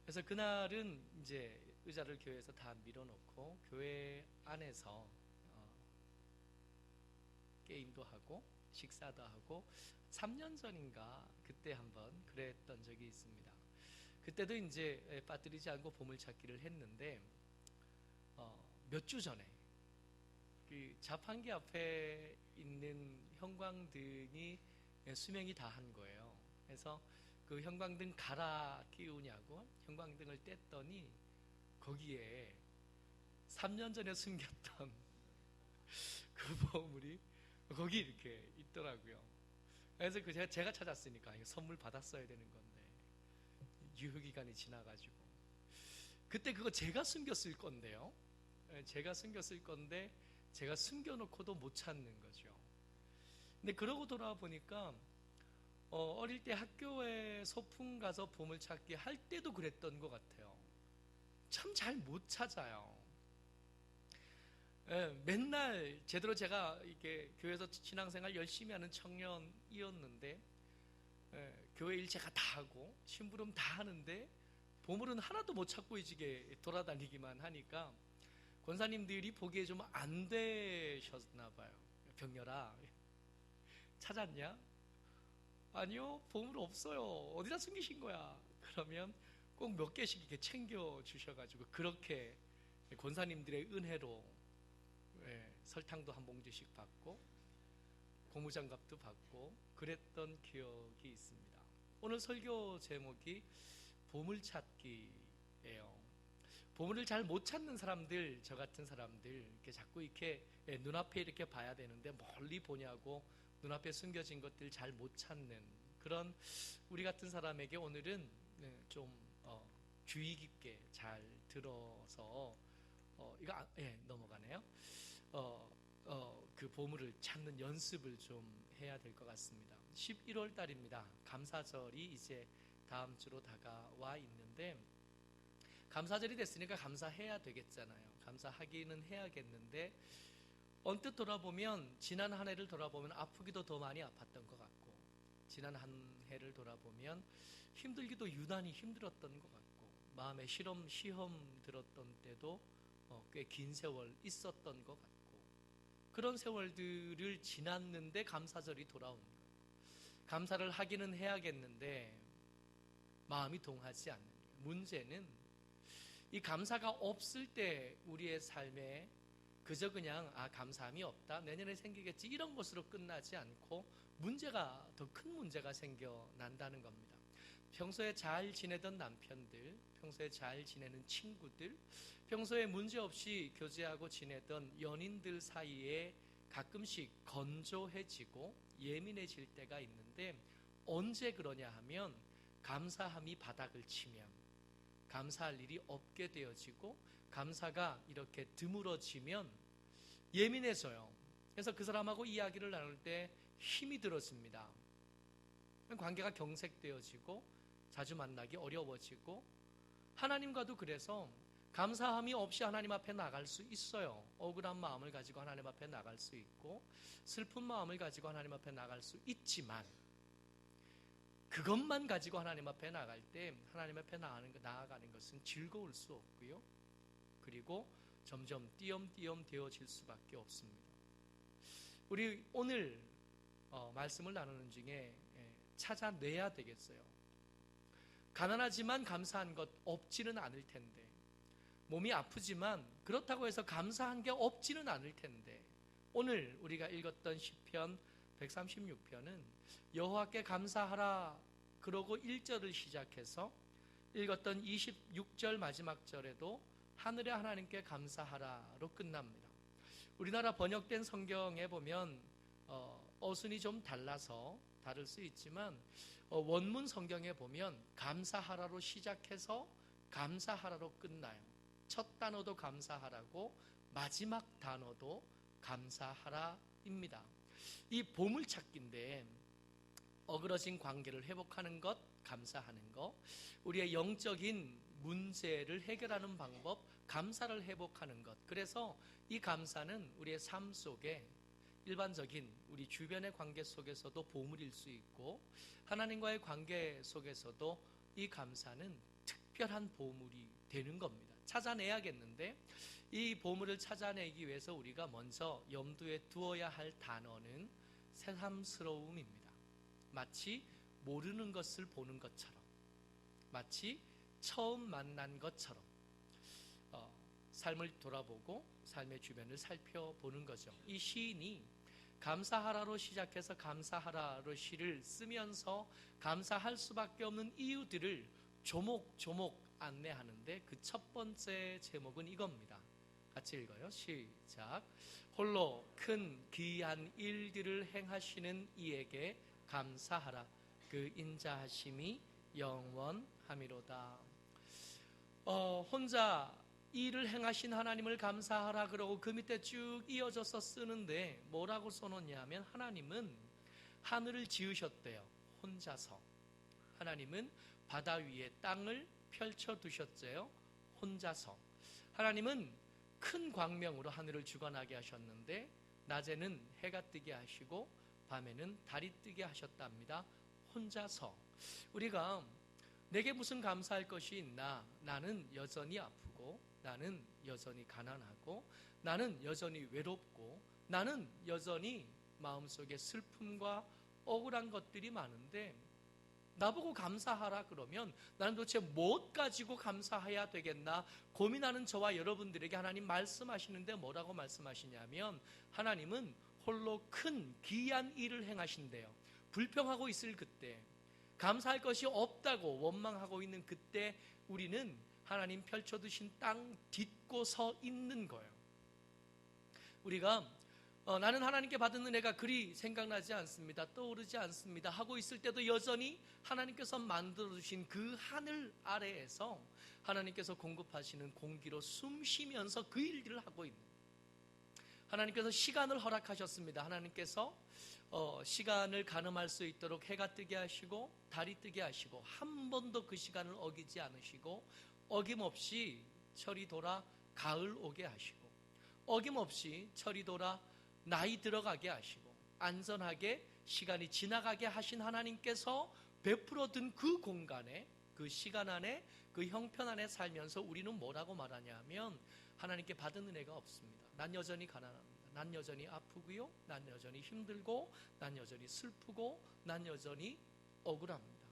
그래서 그날은 이제 의자를 교회에서 다 밀어놓고 교회 안에서 게임도 하고 식사도 하고 3년 전인가 그때 한번 그랬던 적이 있습니다. 그때도 이제 빠뜨리지 않고 보물찾기를 했는데 몇 주 전에 그 자판기 앞에 있는 형광등이 수명이 다한 거예요. 그래서 그 형광등 갈아 끼우냐고 형광등을 뗐더니 거기에 3년 전에 숨겼던 그 보물이 거기 이렇게 있더라고요. 그래서 그 제가 찾았으니까 이거 선물 받았어야 되는 건데 유효기간이 지나가지고 그때 그거 제가 숨겼을 건데요. 제가 숨겼을 건데 제가 숨겨놓고도 못 찾는 거죠. 근데 그러고 돌아보니까 어릴 때 학교에 소풍 가서 보물찾기 할 때도 그랬던 것 같아요. 참 잘 못 찾아요. 맨날 제대로 제가 이렇게 교회에서 신앙생활 열심히 하는 청년이었는데 교회 일 제가 다 하고 심부름 다 하는데 보물은 하나도 못 찾고 이지게 돌아다니기만 하니까 권사님들이 보기에 좀 안 되셨나 봐요. 병렬아 찾았냐? 아니요, 보물 없어요. 어디다 숨기신 거야? 그러면 꼭 몇 개씩 이렇게 챙겨 주셔가지고 그렇게 권사님들의 은혜로 설탕도 한 봉지씩 받고 고무장갑도 받고 그랬던 기억이 있습니다. 오늘 설교 제목이 보물찾기예요. 보물을 잘 못 찾는 사람들, 저 같은 사람들 이렇게 자꾸 이렇게 눈앞에 이렇게 봐야 되는데 멀리 보냐고 눈앞에 숨겨진 것들 잘 못 찾는 그런 우리 같은 사람에게 오늘은 좀 주의 깊게 잘 들어서 이거 넘어가네요. 그 보물을 찾는 연습을 좀 해야 될 것 같습니다. 11월 달입니다. 감사절이 이제 다음 주로 다가와 있는데 감사절이 됐으니까 감사해야 되겠잖아요. 감사하기는 해야겠는데 언뜻 돌아보면 지난 한 해를 돌아보면 아프기도 더 많이 아팠던 것 같고 지난 한 해를 돌아보면 힘들기도 유난히 힘들었던 것 같고 마음에 시험 들었던 때도 꽤 긴 세월 있었던 것 같고 그런 세월들을 지났는데 감사절이 돌아오는 거예요. 감사를 하기는 해야겠는데 마음이 동하지 않는 거예요. 문제는 이 감사가 없을 때 우리의 삶에 그저 그냥 감사함이 없다 내년에 생기겠지 이런 것으로 끝나지 않고 문제가 더 큰 문제가 생겨난다는 겁니다. 평소에 잘 지내던 남편들, 평소에 잘 지내는 친구들, 평소에 문제없이 교제하고 지내던 연인들 사이에 가끔씩 건조해지고 예민해질 때가 있는데 언제 그러냐 하면 감사함이 바닥을 치면 감사할 일이 없게 되어지고 감사가 이렇게 드물어지면 예민해져요. 그래서 그 사람하고 이야기를 나눌 때 힘이 들어집니다. 관계가 경색되어지고 자주 만나기 어려워지고 하나님과도 그래서 감사함이 없이 하나님 앞에 나갈 수 있어요. 억울한 마음을 가지고 하나님 앞에 나갈 수 있고 슬픈 마음을 가지고 하나님 앞에 나갈 수 있지만 그것만 가지고 하나님 앞에 나갈 때 하나님 앞에 나아가는 것은 즐거울 수 없고요. 그리고 점점 띄엄띄엄 되어질 수밖에 없습니다. 우리 오늘 말씀을 나누는 중에 찾아내야 되겠어요. 가난하지만 감사한 것 없지는 않을 텐데 몸이 아프지만 그렇다고 해서 감사한 게 없지는 않을 텐데 오늘 우리가 읽었던 시편 136편은 여호와께 감사하라 그러고 1절을 시작해서 읽었던 26절 마지막 절에도 하늘의 하나님께 감사하라로 끝납니다. 우리나라 번역된 성경에 보면 어순이 좀 달라서 다를 수 있지만 원문 성경에 보면 감사하라로 시작해서 감사하라로 끝나요. 첫 단어도 감사하라고 마지막 단어도 감사하라입니다. 이 보물찾기인데 어그러진 관계를 회복하는 것, 감사하는 것, 우리의 영적인 문제를 해결하는 방법, 감사를 회복하는 것. 그래서 이 감사는 우리의 삶 속에 일반적인 우리 주변의 관계 속에서도 보물일 수 있고 하나님과의 관계 속에서도 이 감사는 특별한 보물이 되는 겁니다. 찾아내야겠는데 이 보물을 찾아내기 위해서 우리가 먼저 염두에 두어야 할 단어는 새삼스러움입니다. 마치 모르는 것을 보는 것처럼, 마치 처음 만난 것처럼 삶을 돌아보고 삶의 주변을 살펴보는 거죠. 이 시인이 감사하라로 시작해서 감사하라로 시를 쓰면서 감사할 수밖에 없는 이유들을 조목조목 안내하는데 그 첫 번째 제목은 이겁니다. 같이 읽어요. 시작. 홀로 큰 귀한 일들을 행하시는 이에게 감사하라. 그 인자하심이 영원함이로다. 혼자 일을 행하신 하나님을 감사하라 그러고 그 밑에 쭉 이어져서 쓰는데 뭐라고 써놓냐면 하나님은 하늘을 지으셨대요. 혼자서. 하나님은 바다 위에 땅을 펼쳐두셨대요. 혼자서. 하나님은 큰 광명으로 하늘을 주관하게 하셨는데 낮에는 해가 뜨게 하시고 밤에는 달이 뜨게 하셨답니다. 혼자서. 우리가 내게 무슨 감사할 것이 있나? 나는 여전히 아프고 나는 여전히 가난하고 나는 여전히 외롭고 나는 여전히 마음속에 슬픔과 억울한 것들이 많은데 나보고 감사하라 그러면 나는 도대체 못 가지고 감사해야 되겠나 고민하는 저와 여러분들에게 하나님 말씀하시는데 뭐라고 말씀하시냐면 하나님은 홀로 큰 귀한 일을 행하신대요. 불평하고 있을 그때, 감사할 것이 없다고 원망하고 있는 그때 우리는 하나님 펼쳐두신 땅 딛고 서 있는 거예요. 우리가 나는 하나님께 받은 은혜가 그리 생각나지 않습니다. 떠오르지 않습니다. 하고 있을 때도 여전히 하나님께서 만들어주신 그 하늘 아래에서 하나님께서 공급하시는 공기로 숨 쉬면서 그 일들을 하고 있는, 하나님께서 시간을 허락하셨습니다. 하나님께서 시간을 가늠할 수 있도록 해가 뜨게 하시고 달이 뜨게 하시고 한 번도 그 시간을 어기지 않으시고 어김없이 철이 돌아 가을 오게 하시고 어김없이 철이 돌아 나이 들어가게 하시고 안전하게 시간이 지나가게 하신 하나님께서 베풀어 둔 그 공간에, 그 시간 안에, 그 형편 안에 살면서 우리는 뭐라고 말하냐면 하나님께 받은 은혜가 없습니다. 난 여전히 가난합니다. 난 여전히 아프고요. 난 여전히 힘들고 난 여전히 슬프고 난 여전히 억울합니다.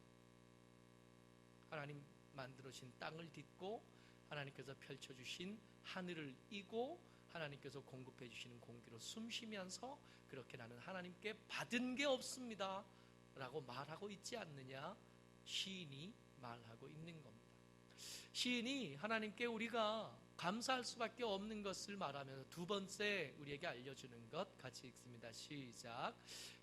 하나님 만들어주신 땅을 딛고 하나님께서 펼쳐주신 하늘을 이고 하나님께서 공급해 주시는 공기로 숨 쉬면서 그렇게 나는 하나님께 받은 게 없습니다 라고 말하고 있지 않느냐, 시인이 말하고 있는 겁니다. 시인이 하나님께 우리가 감사할 수밖에 없는 것을 말하면서 두 번째 우리에게 알려주는 것 같이 읽습니다. 시작.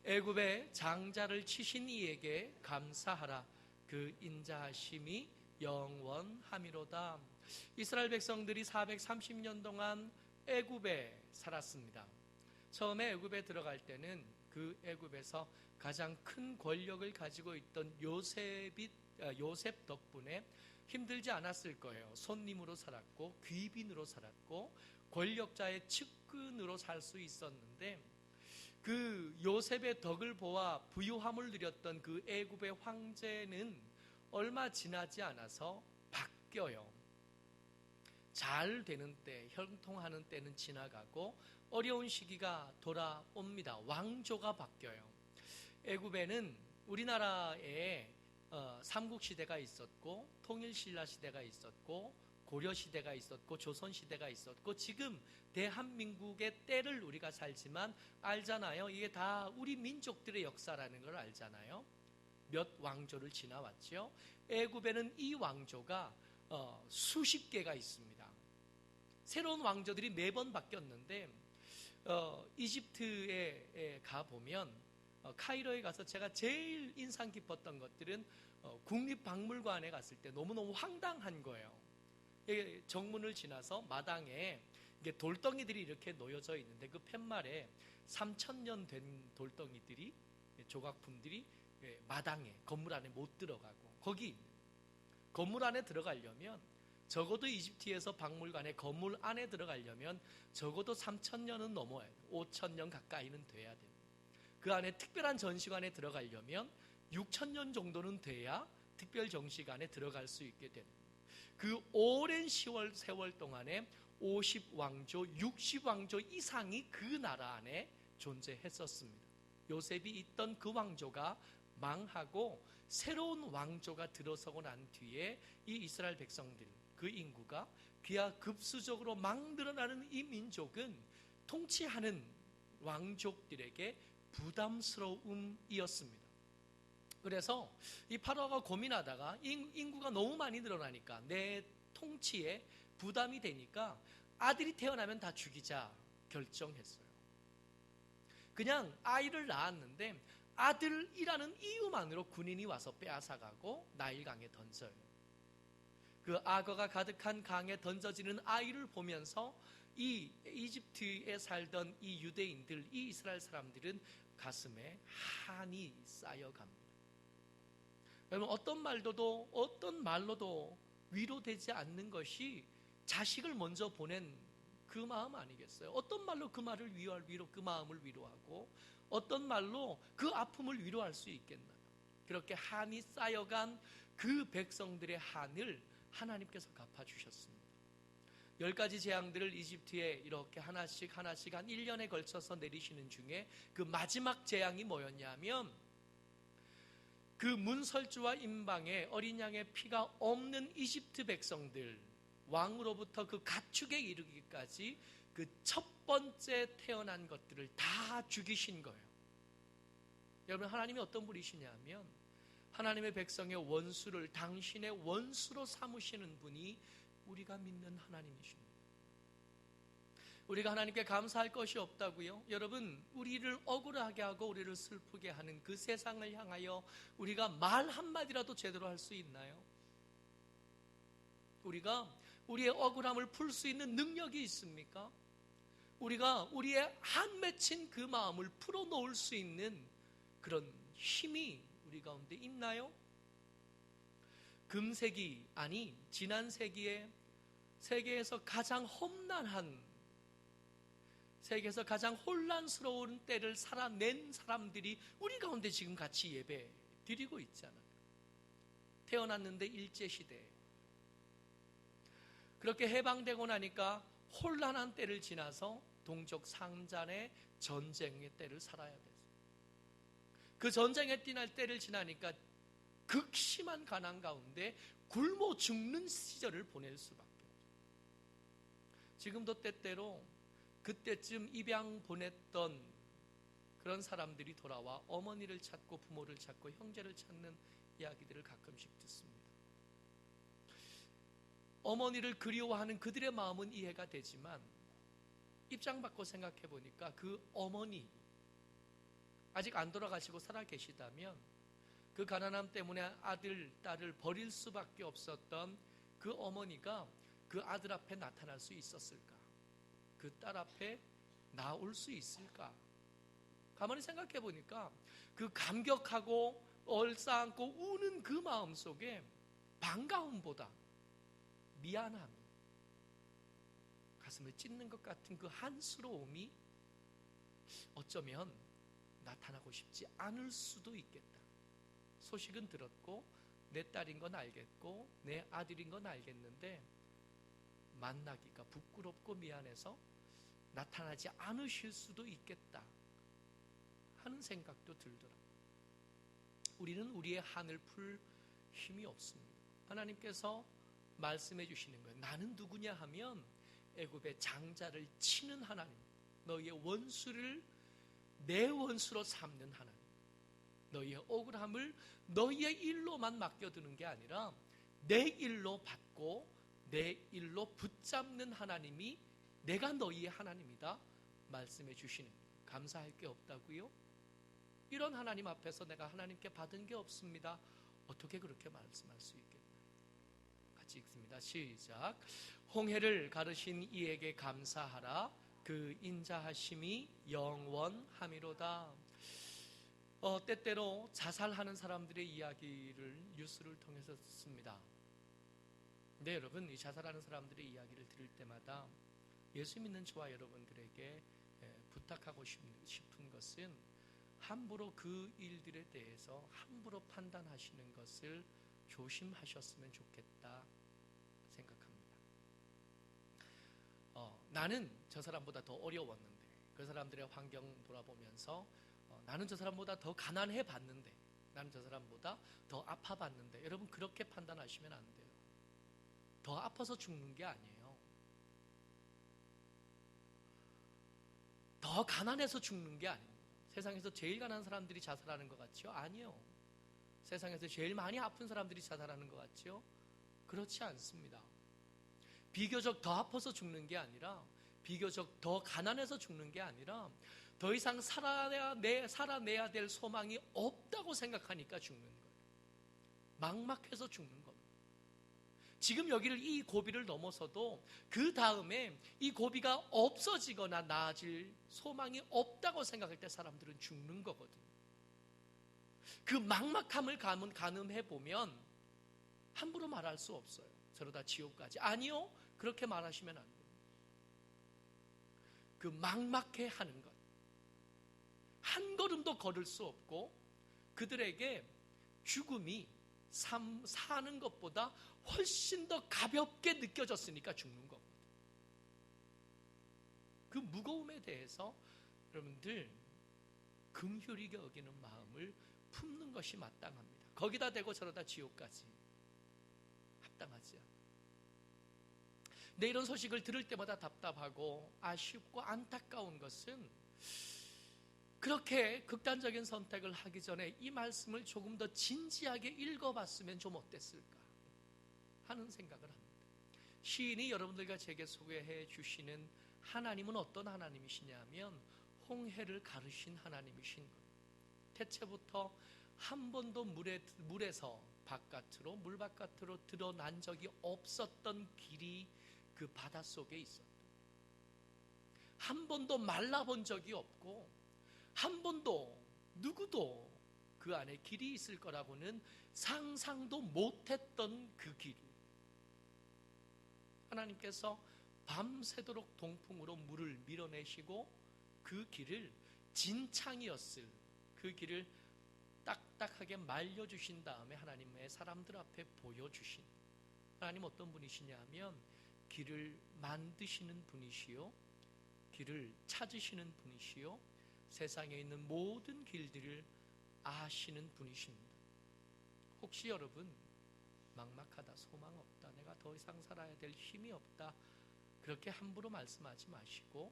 애굽의 장자를 치신 이에게 감사하라. 그 인자하심이 영원함이로다. 이스라엘 백성들이 430년 동안 애굽에 살았습니다. 처음에 애굽에 들어갈 때는 그 애굽에서 가장 큰 권력을 가지고 있던 요셉 덕분에 힘들지 않았을 거예요. 손님으로 살았고 귀빈으로 살았고 권력자의 측근으로 살 수 있었는데 그 요셉의 덕을 보아 부유함을 누렸던 그 애굽의 황제는 얼마 지나지 않아서 바뀌어요. 잘 되는 때, 형통하는 때는 지나가고 어려운 시기가 돌아옵니다. 왕조가 바뀌어요. 애굽에는 우리나라에 삼국시대가 있었고 통일신라 시대가 있었고 고려시대가 있었고 조선시대가 있었고 지금 대한민국의 때를 우리가 살지만 알잖아요. 이게 다 우리 민족들의 역사라는 걸 알잖아요. 몇 왕조를 지나왔죠. 애굽에는 이 왕조가 수십 개가 있습니다. 새로운 왕조들이 매번 바뀌었는데 이집트에 가보면 카이로에 가서 제가 제일 인상 깊었던 것들은 국립박물관에 갔을 때 너무너무 황당한 거예요. 정문을 지나서 마당에 이게 돌덩이들이 이렇게 놓여져 있는데 그 팻말에 3,000년 된 돌덩이들이, 조각품들이 마당에, 건물 안에 못 들어가고 거기 건물 안에 들어가려면 적어도 이집트에서 박물관에 건물 안에 들어가려면 적어도 3,000년은 넘어야 돼요. 5,000년 가까이는 돼야 돼요. 그 안에 특별한 전시관에 들어가려면 6,000년 정도는 돼야 특별 전시관에 들어갈 수 있게 됩니다. 그 오랜 세월 동안에 50왕조, 60왕조 이상이 그 나라 안에 존재했었습니다. 요셉이 있던 그 왕조가 망하고 새로운 왕조가 들어서고 난 뒤에 이 이스라엘 백성들, 그 인구가 기하급수적으로 막 늘어나는 이 민족은 통치하는 왕족들에게 부담스러움이었습니다. 그래서 이 파라오가 고민하다가 인구가 너무 많이 늘어나니까 내 통치에 부담이 되니까 아들이 태어나면 다 죽이자 결정했어요. 그냥 아이를 낳았는데 아들이라는 이유만으로 군인이 와서 빼앗아가고 나일강에 던져요. 그 악어가 가득한 강에 던져지는 아이를 보면서 이 이집트에 살던 이 유대인들, 이 이스라엘 사람들은 가슴에 한이 쌓여갑니다. 여러분, 어떤 말로도 위로되지 않는 것이 자식을 먼저 보낸 그 마음 아니겠어요? 어떤 말로 그 말을 그 마음을 위로하고 어떤 말로 그 아픔을 위로할 수 있겠나요? 그렇게 한이 쌓여간 그 백성들의 한을 하나님께서 갚아주셨습니다. 10가지 재앙들을 이집트에 이렇게 하나씩 한 1년에 걸쳐서 내리시는 중에 그 마지막 재앙이 뭐였냐면 그 문설주와 임방에 어린 양의 피가 없는 이집트 백성들, 왕으로부터 그 가축에 이르기까지 그 첫 번째 태어난 것들을 다 죽이신 거예요. 여러분, 하나님이 어떤 분이시냐면 하나님의 백성의 원수를 당신의 원수로 삼으시는 분이 우리가 믿는 하나님이십니다. 우리가 하나님께 감사할 것이 없다고요? 여러분, 우리를 억울하게 하고 우리를 슬프게 하는 그 세상을 향하여 우리가 말 한마디라도 제대로 할 수 있나요? 우리가 우리의 억울함을 풀 수 있는 능력이 있습니까? 우리가 우리의 한 맺힌 그 마음을 풀어놓을 수 있는 그런 힘이 우리 가운데 있나요? 금세기, 아니 지난 세기에 세계에서 가장 험난한, 세계에서 가장 혼란스러운 때를 살아낸 사람들이 우리 가운데 지금 같이 예배 드리고 있잖아요. 태어났는데 일제시대에 그렇게 해방되고 나니까 혼란한 때를 지나서 동족 상잔의 전쟁의 때를 살아야 됐어요. 그 전쟁의 때를 지나니까 극심한 가난 가운데 굶어 죽는 시절을 보낼 수밖에 없어요. 지금도 때때로 그때쯤 입양 보냈던 그런 사람들이 돌아와 어머니를 찾고 부모를 찾고 형제를 찾는 이야기들을 가끔씩 듣습니다. 어머니를 그리워하는 그들의 마음은 이해가 되지만 입장 바꿔 생각해 보니까 그 어머니, 아직 안 돌아가시고 살아 계시다면 그 가난함 때문에 아들, 딸을 버릴 수밖에 없었던 그 어머니가 그 아들 앞에 나타날 수 있었을까? 그 딸 앞에 나올 수 있을까? 가만히 생각해 보니까 그 감격하고 얼싸안고 우는 그 마음 속에 반가움보다 미안함, 가슴을 찢는 것 같은 그 한스러움이 어쩌면 나타나고 싶지 않을 수도 있겠다. 소식은 들었고 내 딸인 건 알겠고 내 아들인 건 알겠는데 만나기가 부끄럽고 미안해서 나타나지 않으실 수도 있겠다 하는 생각도 들더라고요. 우리는 우리의 한을 풀 힘이 없습니다. 하나님께서 말씀해 주시는 거예요. 나는 누구냐 하면 애굽의 장자를 치는 하나님, 너희의 원수를 내 원수로 삼는 하나님, 너희의 억울함을 너희의 일로만 맡겨두는 게 아니라 내 일로 받고 내 일로 붙잡는 하나님이 내가 너희의 하나님이다 말씀해 주시는 거예요. 감사할 게 없다고요? 이런 하나님 앞에서 내가 하나님께 받은 게 없습니다. 어떻게 그렇게 말씀할 수 있겠나요? 같이 읽습니다. 시작. 홍해를 가르신 이에게 감사하라. 그 인자하심이 영원함이로다. 때때로 자살하는 사람들의 이야기를 뉴스를 통해서 듣습니다. 근데 여러분, 이 자살하는 사람들의 이야기를 들을 때마다 예수 믿는 저와 여러분들에게 부탁하고 싶은 것은 함부로 그 일들에 대해서 함부로 판단하시는 것을 조심하셨으면 좋겠다 생각합니다. 나는 저 사람보다 더 어려웠는데, 그 사람들의 환경 돌아보면서 나는 저 사람보다 더 가난해 봤는데, 나는 저 사람보다 더 아파 봤는데, 여러분 그렇게 판단하시면 안 돼요. 더 아파서 죽는 게 아니에요. 더 가난해서 죽는 게 아닙니다. 세상에서 제일 가난한 사람들이 자살하는 것 같죠? 아니요. 세상에서 제일 많이 아픈 사람들이 자살하는 것 같죠? 그렇지 않습니다. 비교적 더 아파서 죽는 게 아니라, 비교적 더 가난해서 죽는 게 아니라, 더 이상 살아내야 될 소망이 없다고 생각하니까 죽는 거예요. 막막해서 죽는 겁니다. 지금 여기를 이 고비를 넘어서도 그 다음에 이 고비가 없어지거나 나아질 소망이 없다고 생각할 때 사람들은 죽는 거거든요. 그 막막함을 가늠해 보면 함부로 말할 수 없어요. 저러다 지옥까지. 아니요, 그렇게 말하시면 안 돼요. 그 막막해 하는 것, 한 걸음도 걸을 수 없고, 그들에게 죽음이 사는 것보다 훨씬 더 가볍게 느껴졌으니까 죽는 거거든요. 그 무거움에 대해서 여러분들 긍휼히 여기는 마음을 품는 것이 마땅합니다. 거기다 대고 저러다 지옥까지 합당하지 않아요. 근데 이런 소식을 들을 때마다 답답하고 아쉽고 안타까운 것은, 그렇게 극단적인 선택을 하기 전에 이 말씀을 조금 더 진지하게 읽어봤으면 좀 어땠을까 하는 생각을 합니다. 시인이 여러분들과 제게 소개해 주시는 하나님은 어떤 하나님이시냐면 홍해를 가르신 하나님이신 겁니다. 태초부터 한 번도 물에서 물 바깥으로 드러난 적이 없었던 길이 그 바닷속에 있었다. 한 번도 말라본 적이 없고, 한 번도 누구도 그 안에 길이 있을 거라고는 상상도 못했던 그 길. 하나님께서 밤새도록 동풍으로 물을 밀어내시고 그 길을 진창이었을 그 길을 딱딱하게 말려주신 다음에 하나님의 사람들 앞에 보여주신, 하나님 어떤 분이시냐 하면 길을 만드시는 분이시요, 길을 찾으시는 분이시요, 세상에 있는 모든 길들을 아시는 분이십니다. 혹시 여러분 막막하다, 소망 없다, 내가 더 이상 살아야 될 힘이 없다, 그렇게 함부로 말씀하지 마시고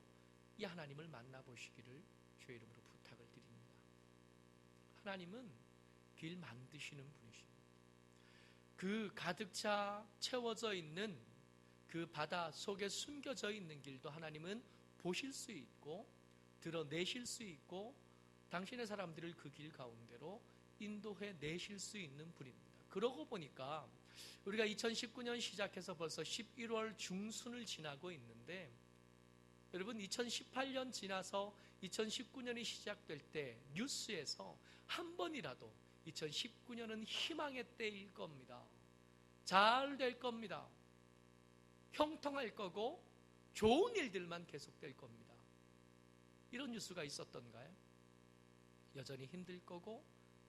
이 하나님을 만나보시기를 주의 이름으로 부탁을 드립니다. 하나님은 길 만드시는 분이십니다. 그 가득 차 채워져 있는 그 바다 속에 숨겨져 있는 길도 하나님은 보실 수 있고 드러내실 수 있고, 당신의 사람들을 그 길 가운데로 인도해 내실 수 있는 분입니다. 그러고 보니까 우리가 2019년 시작해서 벌써 11월 중순을 지나고 있는데, 여러분 2018년 지나서 2019년이 시작될 때 뉴스에서 한 번이라도 2019년은 희망의 때일 겁니다, 잘 될 겁니다, 형통할 거고 좋은 일들만 계속될 겁니다, 이런 뉴스가 있었던가요? 여전히 힘들 거고,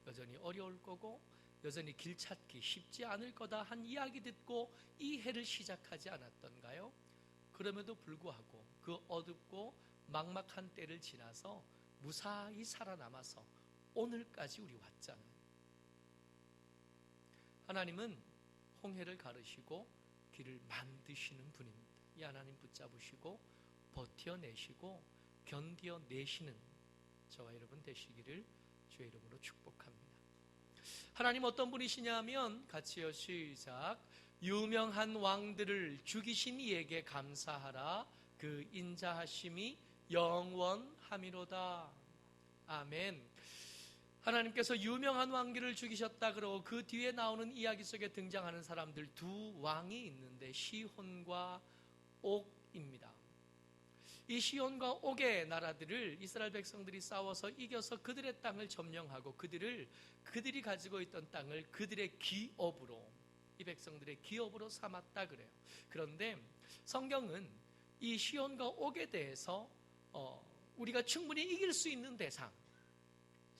여전히 어려울 거고, 여전히 길 찾기 쉽지 않을 거다 한 이야기 듣고 이 해를 시작하지 않았던가요? 그럼에도 불구하고 그 어둡고 막막한 때를 지나서 무사히 살아남아서 오늘까지 우리 왔잖아요. 하나님은 홍해를 가르시고 길을 만드시는 분입니다. 이 하나님 붙잡으시고 버텨내시고 견뎌내시는 저와 여러분 되시기를 주의 이름으로 축복합니다. 하나님 어떤 분이시냐 하면, 같이요, 시작. 유명한 왕들을 죽이신 이에게 감사하라. 그 인자하심이 영원함이로다. 아멘. 하나님께서 유명한 왕들을 죽이셨다 그러고 그 뒤에 나오는 이야기 속에 등장하는 사람들 두 왕이 있는데 시혼과 옥입니다. 이 시온과 옥의 나라들을 이스라엘 백성들이 싸워서 이겨서 그들의 땅을 점령하고 그들이 가지고 있던 땅을 그들의 기업으로, 이 백성들의 기업으로 삼았다 그래요. 그런데 성경은 이 시온과 옥에 대해서 우리가 충분히 이길 수 있는 대상,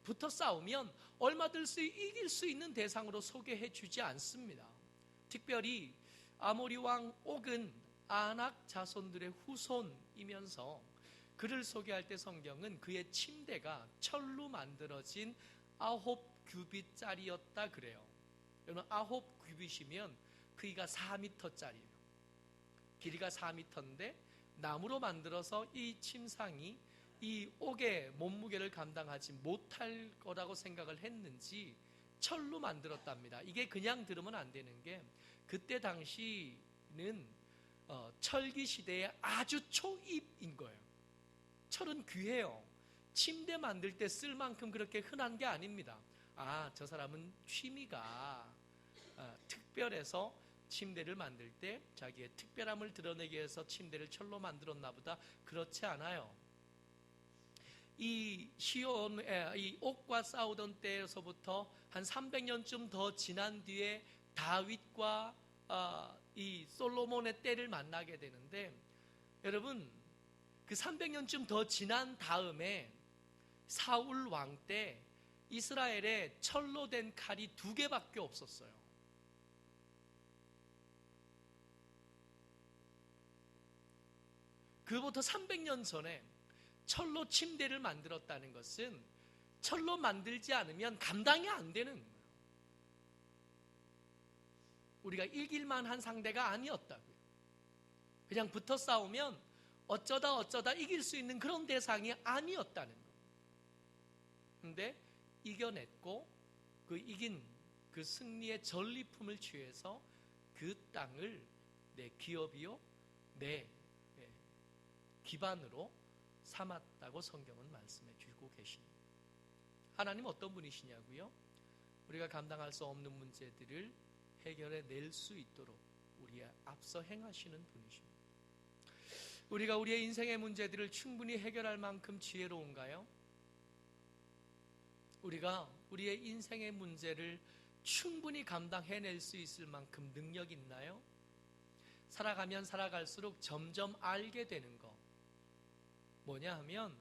붙어 싸우면 얼마든지 이길 수 있는 대상으로 소개해 주지 않습니다. 특별히 아모리 왕 옥은 아낙 자손들의 후손이면서 그를 소개할 때 성경은 그의 침대가 철로 만들어진 9규빗짜리였다 그래요. 여러분 9규빗이면 크기가 4m짜리예요. 길이가 4m인데 나무로 만들어서 이 침상이 이 옥의 몸무게를 감당하지 못할 거라고 생각을 했는지 철로 만들었답니다. 이게 그냥 들으면 안 되는 게 그때 당시는 철기 시대의 아주 초입인 거예요. 철은 귀해요. 침대 만들 때 쓸 만큼 그렇게 흔한 게 아닙니다. 저 사람은 취미가 특별해서 침대를 만들 때 자기의 특별함을 드러내기 위해서 침대를 철로 만들었나 보다. 그렇지 않아요. 이 옥과 싸우던 때에서부터 한 300년쯤 더 지난 뒤에 다윗과 이 솔로몬의 때를 만나게 되는데, 여러분 그 300년쯤 더 지난 다음에 사울 왕 때 이스라엘에 철로 된 칼이 2개밖에 없었어요. 그로부터 300년 전에 철로 침대를 만들었다는 것은 철로 만들지 않으면 감당이 안 되는 거예요. 우리가 이길만 한 상대가 아니었다고요. 그냥 붙어 싸우면 어쩌다 이길 수 있는 그런 대상이 아니었다는 거예요. 그런데 이겨냈고 그 이긴 그 승리의 전리품을 취해서 그 땅을 내 기업이요 내 기반으로 삼았다고 성경은 말씀해 주고 계십니다. 하나님 어떤 분이시냐고요? 우리가 감당할 수 없는 문제들을 해결해 낼 수 있도록 우리의 앞서 행하시는 분이십니다. 우리가 우리의 인생의 문제들을 충분히 해결할 만큼 지혜로운가요? 우리가 우리의 인생의 문제를 충분히 감당해낼 수 있을 만큼 능력 있나요? 살아가면 살아갈수록 점점 알게 되는 거 뭐냐 하면,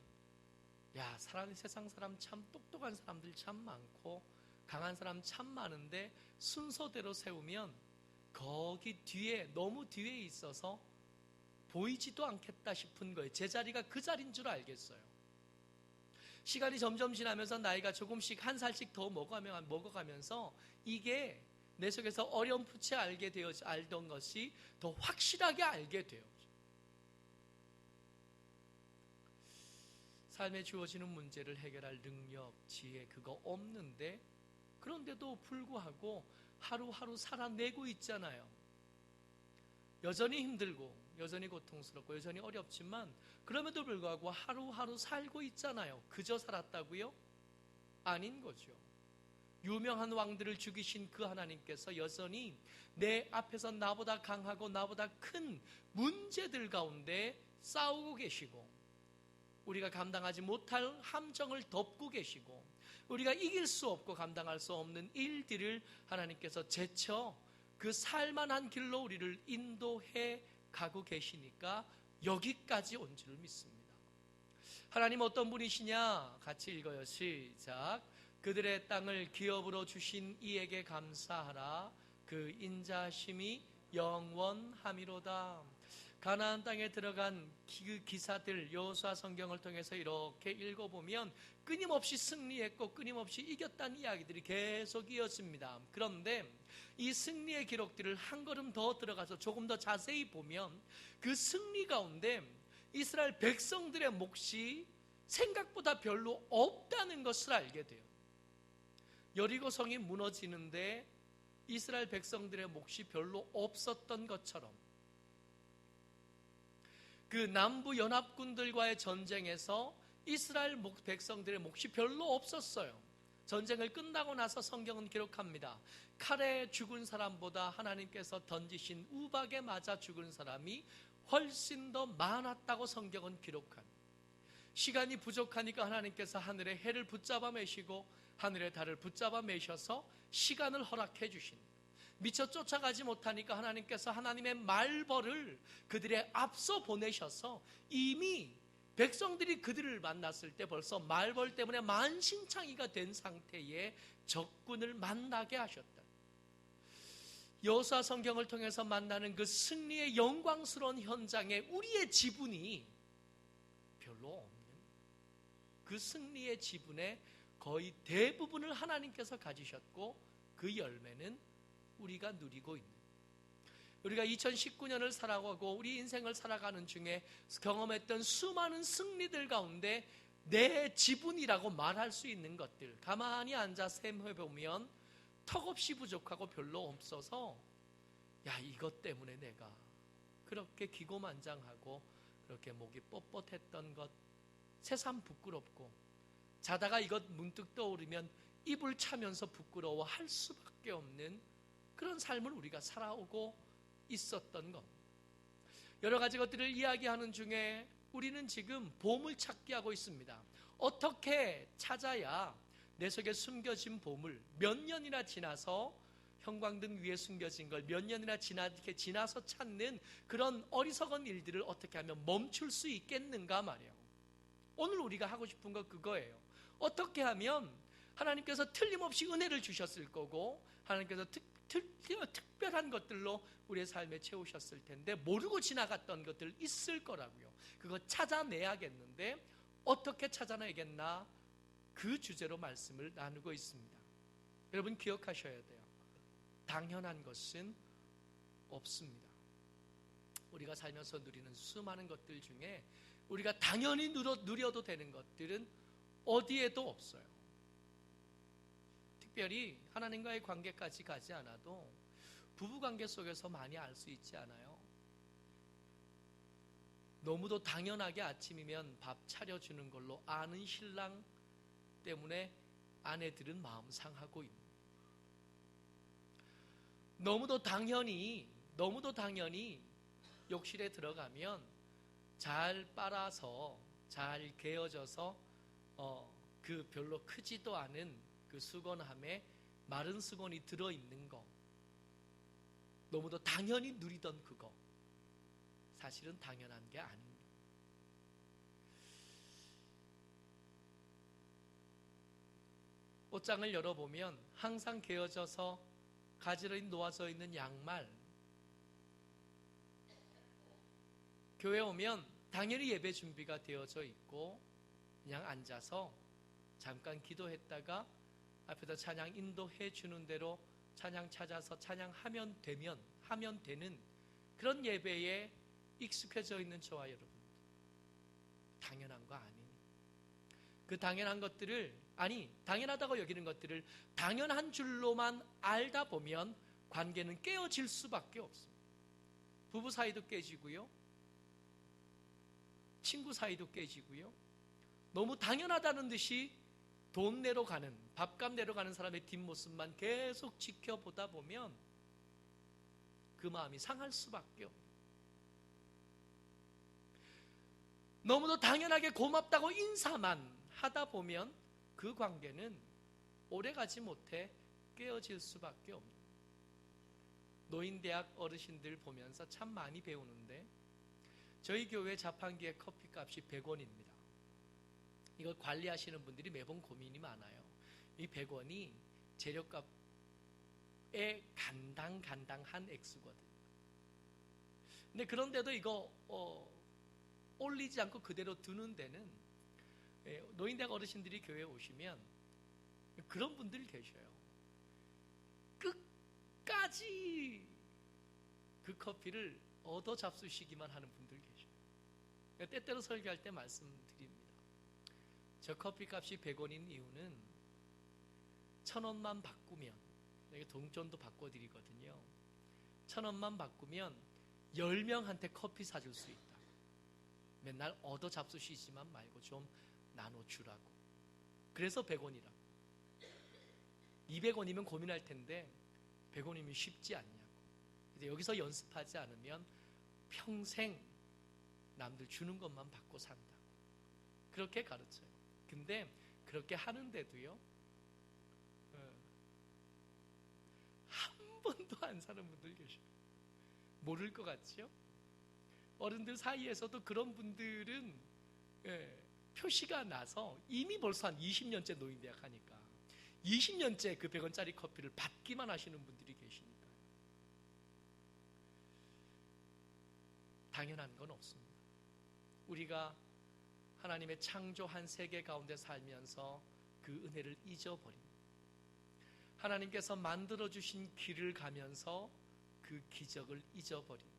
세상 사람 참 똑똑한 사람들 참 많고 강한 사람 참 많은데 순서대로 세우면 거기 뒤에 너무 뒤에 있어서 보이지도 않겠다 싶은 거예요. 제 자리가 그 자리인 줄 알겠어요. 시간이 점점 지나면서 나이가 조금씩 한 살씩 더 먹어가면서 이게 내 속에서 어렴풋이 알던 것이 더 확실하게 알게 돼요. 삶에 주어지는 문제를 해결할 능력, 지혜 그거 없는데 그런데도 불구하고 하루하루 살아내고 있잖아요. 여전히 힘들고 여전히 고통스럽고 여전히 어렵지만 그럼에도 불구하고 하루하루 살고 있잖아요. 그저 살았다고요? 아닌 거죠. 유명한 왕들을 죽이신 그 하나님께서 여전히 내 앞에서 나보다 강하고 나보다 큰 문제들 가운데 싸우고 계시고 우리가 감당하지 못할 함정을 덮고 계시고 우리가 이길 수 없고 감당할 수 없는 일들을 하나님께서 제쳐 그 살만한 길로 우리를 인도해 가고 계시니까 여기까지 온 줄 믿습니다. 하나님 어떤 분이시냐? 같이 읽어요. 시작. 그들의 땅을 기업으로 주신 이에게 감사하라. 그 인자심이 영원함이로다. 가나안 땅에 들어간 그 기사들 여호수아 성경을 통해서 이렇게 읽어보면 끊임없이 승리했고 끊임없이 이겼다는 이야기들이 계속 이어집니다. 그런데 이 승리의 기록들을 한 걸음 더 들어가서 조금 더 자세히 보면 그 승리 가운데 이스라엘 백성들의 몫이 생각보다 별로 없다는 것을 알게 돼요. 여리고성이 무너지는데 이스라엘 백성들의 몫이 별로 없었던 것처럼 그 남부 연합군들과의 전쟁에서 이스라엘 백성들의 몫이 별로 없었어요. 전쟁을 끝나고 나서 성경은 기록합니다. 칼에 죽은 사람보다 하나님께서 던지신 우박에 맞아 죽은 사람이 훨씬 더 많았다고 성경은 기록합니다. 시간이 부족하니까 하나님께서 하늘의 해를 붙잡아 매시고 하늘의 달을 붙잡아 매셔서 시간을 허락해 주신, 미처 쫓아가지 못하니까 하나님께서 하나님의 말벌을 그들의 앞서 보내셔서 이미 백성들이 그들을 만났을 때 벌써 말벌 때문에 만신창이가 된 상태의 적군을 만나게 하셨다. 여호수아 성경을 통해서 만나는 그 승리의 영광스러운 현장에 우리의 지분이 별로 없는, 그 승리의 지분의 거의 대부분을 하나님께서 가지셨고 그 열매는 우리가 누리고 있는, 우리가 2019년을 살아가고 우리 인생을 살아가는 중에 경험했던 수많은 승리들 가운데 내 지분이라고 말할 수 있는 것들, 가만히 앉아 셈해보면 턱없이 부족하고 별로 없어서, 야, 이것 때문에 내가 그렇게 기고만장하고 그렇게 목이 뻣뻣했던 것 새삼 부끄럽고, 자다가 이것 문득 떠오르면 입을 차면서 부끄러워할 수밖에 없는 그런 삶을 우리가 살아오고 있었던 것, 여러 가지 것들을 이야기하는 중에 우리는 지금 보물찾기 하고 있습니다. 어떻게 찾아야 내 속에 숨겨진 보물, 몇 년이나 지나서 형광등 위에 숨겨진 걸 몇 년이나 지나서 찾는 그런 어리석은 일들을 어떻게 하면 멈출 수 있겠는가 말이에요. 오늘 우리가 하고 싶은 거 그거예요. 어떻게 하면 하나님께서 틀림없이 은혜를 주셨을 거고 하나님께서 특별한 것들로 우리의 삶에 채우셨을 텐데 모르고 지나갔던 것들 있을 거라고요. 그거 찾아내야겠는데 어떻게 찾아내겠나, 그 주제로 말씀을 나누고 있습니다. 여러분 기억하셔야 돼요. 당연한 것은 없습니다. 우리가 살면서 누리는 수많은 것들 중에 우리가 당연히 누려도 되는 것들은 어디에도 없어요. 특별히 하나님과의 관계까지 가지 않아도 부부관계 속에서 많이 알 수 있지 않아요? 너무도 당연하게 아침이면 밥 차려주는 걸로 아는 신랑 때문에 아내들은 마음 상하고 있는, 너무도 당연히 욕실에 들어가면 잘 빨아서 잘 개어져서 그 별로 크지도 않은 그 수건함에 마른 수건이 들어있는 거, 너무도 당연히 누리던 그거, 사실은 당연한 게 아닙니다. 옷장을 열어보면 항상 개어져서 가지런히 놓아져 있는 양말, 교회 오면 당연히 예배 준비가 되어져 있고 그냥 앉아서 잠깐 기도했다가 앞에서 찬양 인도해 주는 대로 찬양 찾아서 찬양하면 되는 그런 예배에 익숙해져 있는 저와 여러분, 당연한 거 아니니, 그 당연한 것들을, 아니 당연하다고 여기는 것들을 당연한 줄로만 알다 보면 관계는 깨어질 수밖에 없습니다. 부부 사이도 깨지고요, 친구 사이도 깨지고요, 너무 당연하다는 듯이 돈 내러 가는, 밥값 내러 가는 사람의 뒷모습만 계속 지켜보다 보면 그 마음이 상할 수밖에 없어요. 너무도 당연하게 고맙다고 인사만 하다 보면 그 관계는 오래가지 못해 깨어질 수밖에 없는, 노인대학 어르신들 보면서 참 많이 배우는데, 저희 교회 자판기의 커피값이 100원입니다. 이걸 관리하시는 분들이 매번 고민이 많아요. 이 100원이 재료값에 간당한 액수거든요. 근데 그런데도 이거 올리지 않고 그대로 두는 데는, 노인대학 어르신들이 교회에 오시면 그런 분들 계셔요. 끝까지 그 커피를 얻어 잡수시기만 하는 분들 계셔요. 때때로 설교할 때 말씀드립니다. 저 커피값이 100원인 이유는 1,000원만 바꾸면, 동전도 바꿔드리거든요. 1,000원만 바꾸면 10명한테 커피 사줄 수 있다. 맨날 얻어 잡수시지만 말고 좀 나눠주라고. 그래서 100원이라고. 200원이면 고민할 텐데 100원이면 쉽지 않냐고. 여기서 연습하지 않으면 평생 남들 주는 것만 받고 산다고 그렇게 가르쳐요. 근데 그렇게 하는데도요, 한 번도 안 사는 분들 계셔요. 모를 것 같죠? 어른들 사이에서도 그런 분들은 표시가 나서 이미 벌써 한 20년째 노인대학 하니까 20년째 그 100원짜리 커피를 받기만 하시는 분들이 계시니까요. 당연한 건 없습니다. 우리가 하나님의 창조한 세계 가운데 살면서 그 은혜를 잊어버립니다. 하나님께서 만들어주신 길을 가면서 그 기적을 잊어버립니다.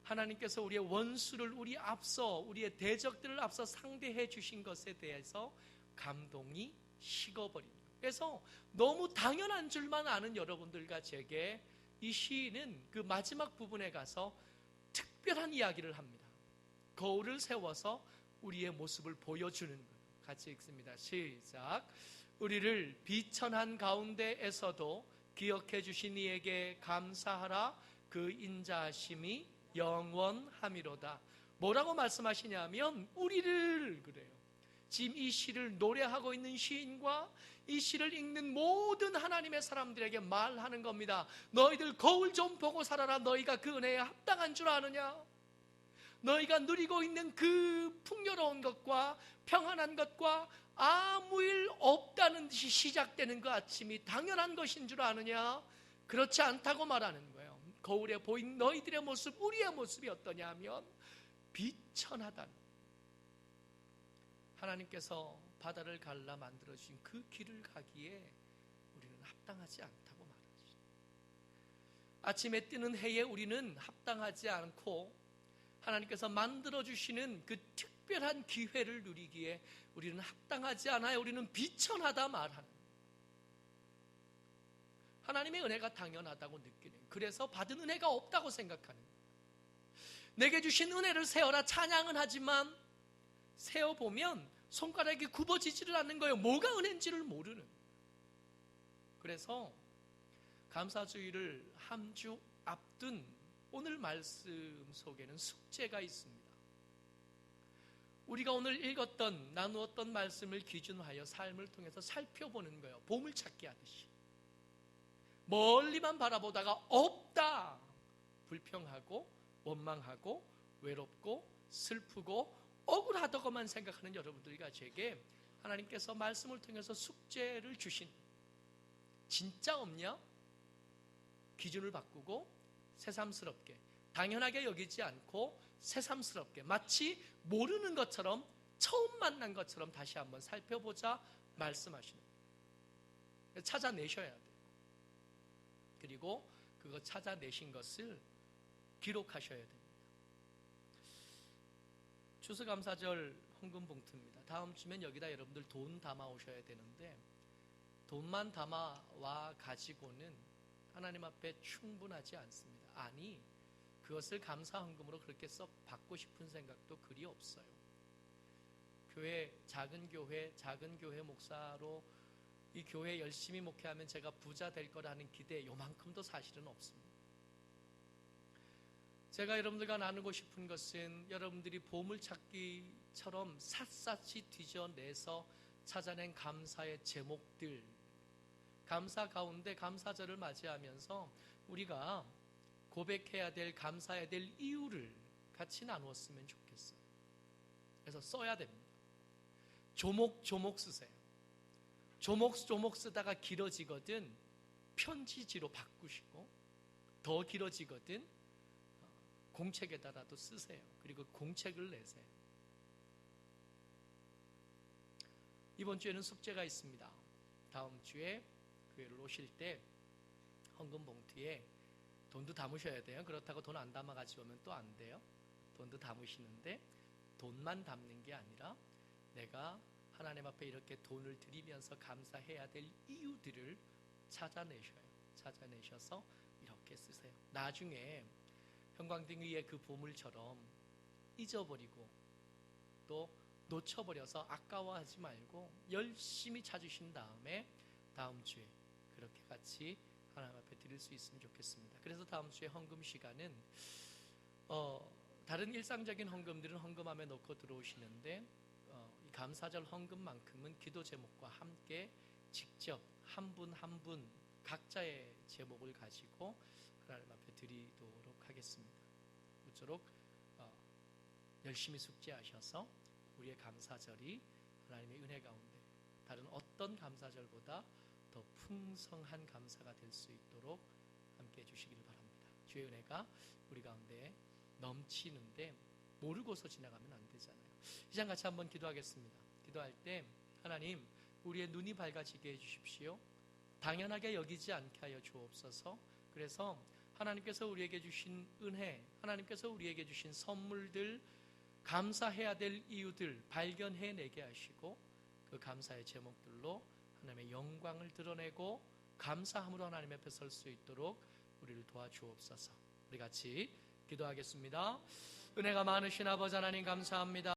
하나님께서 우리의 원수를 우리의 대적들을 앞서 상대해 주신 것에 대해서 감동이 식어버립니다. 그래서 너무 당연한 줄만 아는 여러분들과 제게 이 시인은 그 마지막 부분에 가서 특별한 이야기를 합니다. 거울을 세워서 우리의 모습을 보여주는 거예요. 같이 읽습니다. 시작. 우리를 비천한 가운데에서도 기억해 주신 이에게 감사하라. 그 인자하심이 영원함이로다. 뭐라고 말씀하시냐면 우리를 그래요. 지금 이 시를 노래하고 있는 시인과 이 시를 읽는 모든 하나님의 사람들에게 말하는 겁니다. 너희들 거울 좀 보고 살아라. 너희가 그 은혜에 합당한 줄 아느냐? 너희가 누리고 있는 그 풍요로운 것과 평안한 것과 아무 일 없다는 듯이 시작되는 그 아침이 당연한 것인 줄 아느냐? 그렇지 않다고 말하는 거예요. 거울에 보인 너희들의 모습, 우리의 모습이 어떠냐 하면 비천하다는, 하나님께서 바다를 갈라 만들어주신 그 길을 가기에 우리는 합당하지 않다고 말하죠. 아침에 뜨는 해에 우리는 합당하지 않고 하나님께서 만들어주시는 그 특별한 기회를 누리기에 우리는 합당하지 않아요. 우리는 비천하다 말하는, 하나님의 은혜가 당연하다고 느끼는, 그래서 받은 은혜가 없다고 생각하는, 내게 주신 은혜를 세어라 찬양은 하지만 세어보면 손가락이 굽어지지를 않는 거예요. 뭐가 은혜인지를 모르는. 그래서 감사주의를 한 주 앞둔 오늘 말씀 속에는 숙제가 있습니다. 우리가 오늘 읽었던, 나누었던 말씀을 기준하여 삶을 통해서 살펴보는 거예요. 보물찾기 하듯이. 멀리만 바라보다가 없다, 불평하고 원망하고 외롭고 슬프고 억울하다고만 생각하는 여러분들과 제게 하나님께서 말씀을 통해서 숙제를 주신, 진짜 없냐? 기준을 바꾸고 새삼스럽게, 당연하게 여기지 않고 새삼스럽게, 마치 모르는 것처럼, 처음 만난 것처럼 다시 한번 살펴보자 말씀하시는 거예요. 찾아내셔야 돼요. 그리고 그거 찾아내신 것을 기록하셔야 됩니다. 추수감사절 헌금 봉투입니다. 다음 주면 여기다 여러분들 돈 담아 오셔야 되는데, 돈만 담아와 가지고는 하나님 앞에 충분하지 않습니다. 아니, 그것을 감사 헌금으로 그렇게 썩 받고 싶은 생각도 그리 없어요. 작은 교회 목사로 이 교회 열심히 목회하면 제가 부자 될 거라는 기대 요만큼도 사실은 없습니다. 제가 여러분들과 나누고 싶은 것은 여러분들이 보물찾기처럼 샅샅이 뒤져내서 찾아낸 감사의 제목들, 감사 가운데 감사절을 맞이하면서 우리가 고백해야 될, 감사해야 될 이유를 같이 나누었으면 좋겠어요. 그래서 써야 됩니다. 조목조목 쓰세요. 조목조목 쓰다가 길어지거든 편지지로 바꾸시고, 더 길어지거든 공책에다가도 쓰세요. 그리고 공책을 내세요. 이번 주에는 숙제가 있습니다. 다음 주에 교회를 오실 때 헌금 봉투에 돈도 담으셔야 돼요. 그렇다고 돈 안 담아 가지고 오면 또 안 돼요. 돈도 담으시는데 돈만 담는 게 아니라 내가 하나님 앞에 이렇게 돈을 드리면서 감사해야 될 이유들을 찾아내셔요. 찾아내셔서 이렇게 쓰세요. 나중에 형광등 위에 그 보물처럼 잊어버리고 또 놓쳐버려서 아까워하지 말고 열심히 찾으신 다음에 다음 주에 그렇게 같이 하나님 앞에 드릴 수 있으면 좋겠습니다. 그래서 다음 주에 헌금 시간은 다른 일상적인 헌금들은 헌금함에 넣고 들어오시는데 이 감사절 헌금만큼은 기도 제목과 함께 직접 한 분 한 분 각자의 제목을 가지고 하나님 앞에 드리도록 하겠습니다. 모쪼록 열심히 숙제하셔서 우리의 감사절이 하나님의 은혜 가운데 다른 어떤 감사절보다 더 풍성한 감사가 될 수 있도록 함께 해주시기를 바랍니다. 주의 은혜가 우리 가운데 넘치는데 모르고서 지나가면 안 되잖아요. 이 시간 같이 한번 기도하겠습니다. 기도할 때 하나님, 우리의 눈이 밝아지게 해주십시오. 당연하게 여기지 않게 하여 주옵소서. 그래서 하나님께서 우리에게 주신 은혜, 하나님께서 우리에게 주신 선물들, 감사해야 될 이유들 발견해내게 하시고 그 감사의 제목들로 하나님의 영광을 드러내고 감사함으로 하나님 앞에 설 수 있도록 우리를 도와주옵소서. 우리 같이 기도하겠습니다. 은혜가 많으신 아버지 하나님 감사합니다.